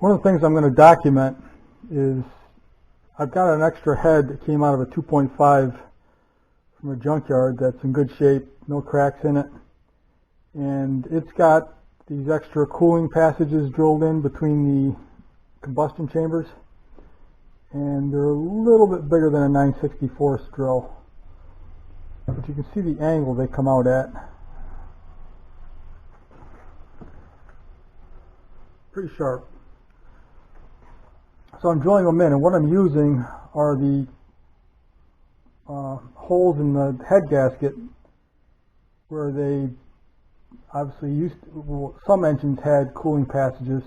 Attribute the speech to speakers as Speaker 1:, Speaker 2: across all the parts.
Speaker 1: One of the things I'm going to document is I've got an extra head that came out of a 2.5 from a junkyard that's in good shape, no cracks in it, and it's got these extra cooling passages drilled in between the combustion chambers, and they're a little bit bigger than a 9/64 drill, but you can see the angle they come out at. Pretty sharp. So I'm drilling them in, and what I'm using are the holes in the head gasket where they obviously some engines had cooling passages.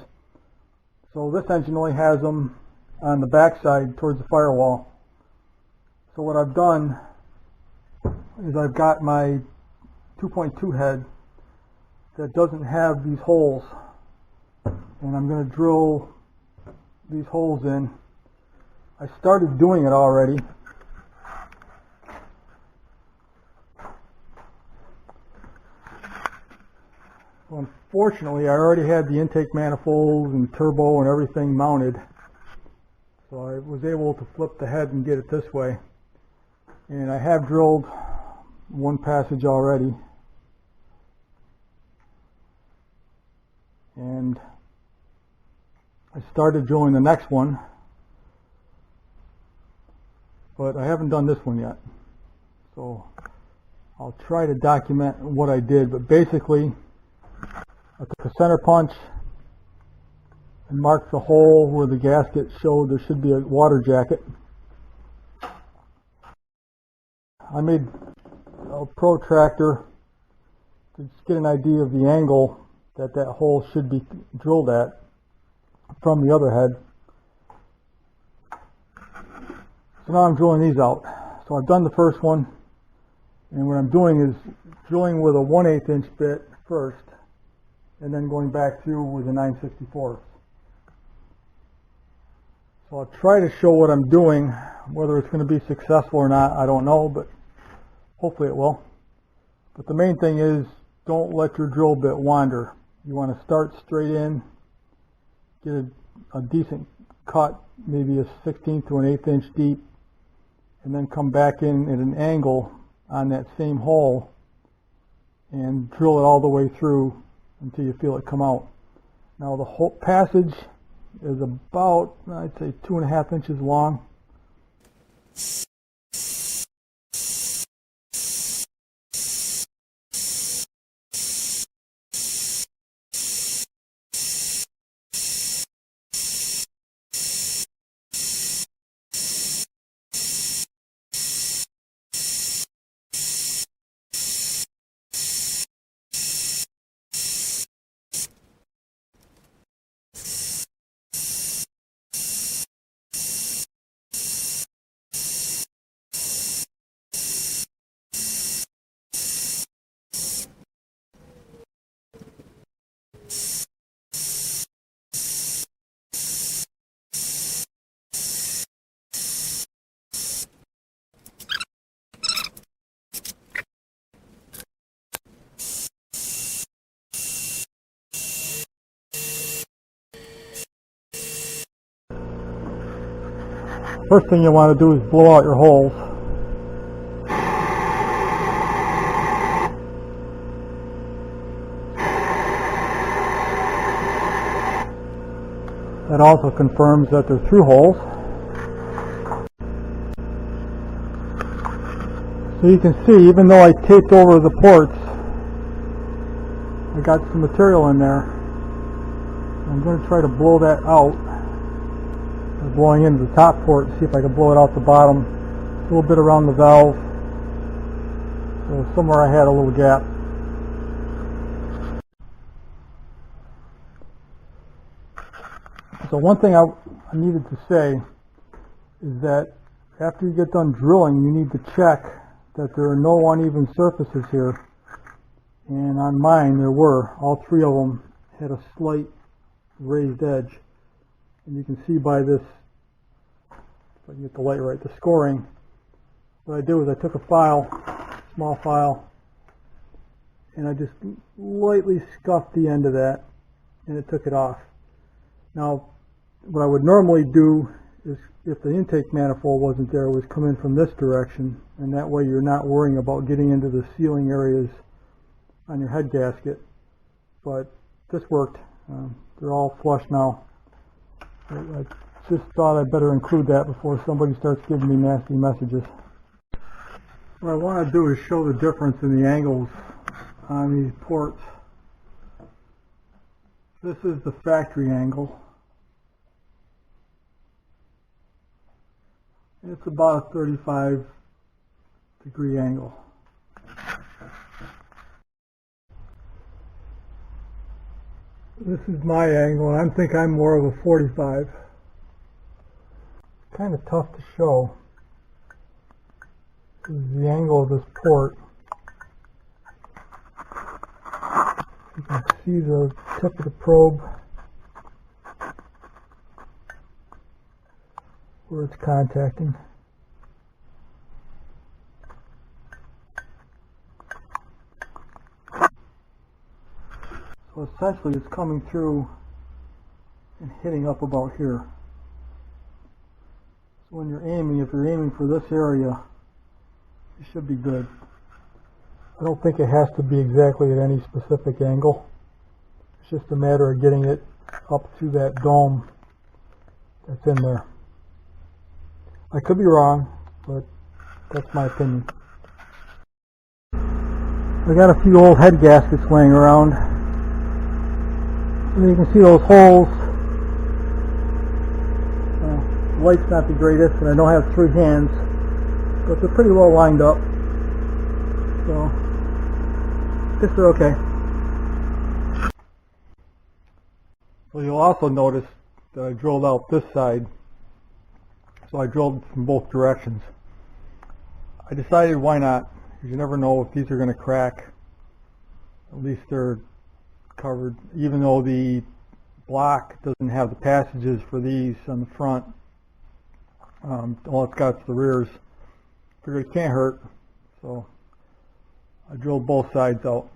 Speaker 1: So this engine only has them on the backside towards the firewall. So what I've done is I've got my 2.2 head that doesn't have these holes, and I'm going to drill these holes in. I started doing it already. So unfortunately, I already had the intake manifolds and turbo and everything mounted, so I was able to flip the head and get it this way. And I have drilled one passage already, and I started drilling the next one, but I haven't done this one yet. So I'll try to document what I did, but basically I took a center punch and marked the hole where the gasket showed there should be a water jacket. I made a protractor to just get an idea of the angle that that hole should be drilled at from the other head. So now I'm drilling these out. So I've done the first one, and what I'm doing is drilling with a 1/8 inch bit first, and then going back through with a 9/64. So I'll try to show what I'm doing. Whether it's going to be successful or not, I don't know, but hopefully it will. But the main thing is, don't let your drill bit wander. You want to start straight in, get a decent cut, maybe a 1/16 to an 1/8 inch deep, and then come back in at an angle on that same hole and drill it all the way through until you feel it come out. Now the whole passage is about, I'd say, 2.5 inches long. First thing you want to do is blow out your holes. That also confirms that they're through holes. So you can see, even though I taped over the ports, I got some material in there. I'm going to try to blow that out. I'm blowing into the top port, see if I can blow it out the bottom, a little bit around the valve. So somewhere I had a little gap. So one thing I needed to say is that after you get done drilling, you need to check that there are no uneven surfaces here. And on mine there were. All three of them had a slight raised edge. And you can see by this, if I can get the light right, the scoring. What I did was I took a file, small file, and I just lightly scuffed the end of that, and it took it off. Now, what I would normally do is, if the intake manifold wasn't there, was come in from this direction, and that way you're not worrying about getting into the sealing areas on your head gasket. But this worked. They're all flush now. I just thought I'd better include that before somebody starts giving me nasty messages. What I want to do is show the difference in the angles on these ports. This is the factory angle. It's about a 35-degree angle. This is my angle, and I think I'm more of a 45. Kind of tough to show. This is the angle of this port. You can see the tip of the probe where it's contacting. So essentially it's coming through and hitting up about here. So when you're aiming, if you're aiming for this area, you should be good. I don't think it has to be exactly at any specific angle. It's just a matter of getting it up through that dome that's in there. I could be wrong, but that's my opinion. I got a few old head gaskets laying around. And you can see those holes. The light's not the greatest, and I don't have 3 hands, but they're pretty well lined up. So I guess they're okay. Well, you'll also notice that I drilled out this side, so I drilled from both directions. I decided why not, because you never know if these are going to crack. At least they're covered, even though the block doesn't have the passages for these on the front. All it's got is the rears. Figured it can't hurt, so I drilled both sides out.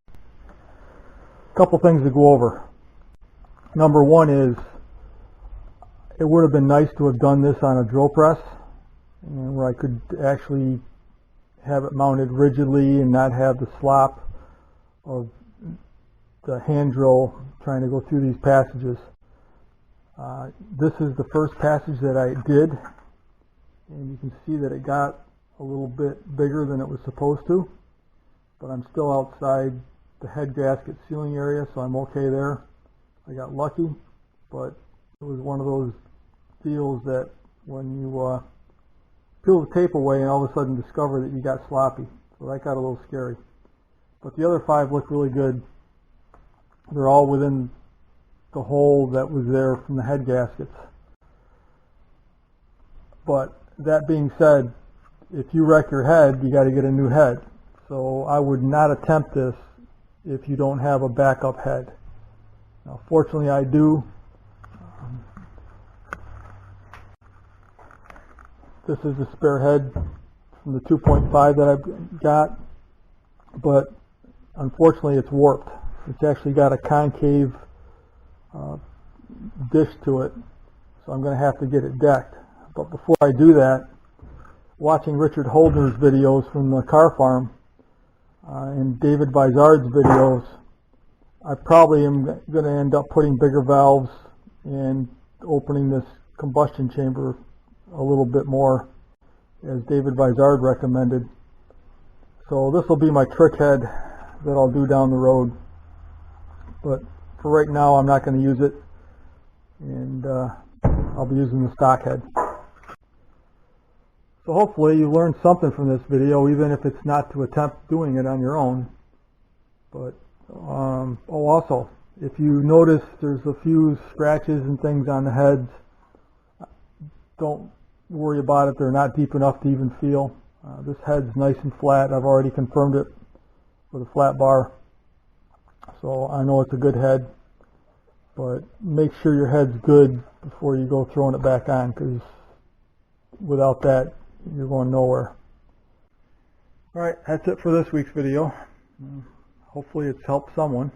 Speaker 1: A couple things to go over. Number one is, it would have been nice to have done this on a drill press, where I could actually have it mounted rigidly and not have the slop of the hand drill trying to go through these passages. This is the first passage that I did, and you can see that it got a little bit bigger than it was supposed to, but I'm still outside the head gasket sealing area, so I'm okay there. I got lucky, but it was one of those deals that when you peel the tape away and all of a sudden discover that you got sloppy, so that got a little scary. But the other 5 look really good. They're all within the hole that was there from the head gaskets. But that being said, if you wreck your head, you got to get a new head. So I would not attempt this if you don't have a backup head. Now, fortunately, I do. This is the spare head from the 2.5 that I've got, but unfortunately it's warped. It's actually got a concave dish to it, so I'm going to have to get it decked. But before I do that, watching Richard Holdner's videos from the car farm and David Vizard's videos, I probably am going to end up putting bigger valves and opening this combustion chamber a little bit more, as David Vizard recommended. So this will be my trick head that I'll do down the road. But for right now, I'm not going to use it, and I'll be using the stock head. So hopefully you learned something from this video, even if it's not to attempt doing it on your own. But also, if you notice there's a few scratches and things on the heads, don't worry about it. They're not deep enough to even feel. This head's nice and flat. I've already confirmed it with a flat bar, so I know it's a good head. But make sure your head's good before you go throwing it back on, because without that, you're going nowhere. Alright, that's it for this week's video. Hopefully it's helped someone.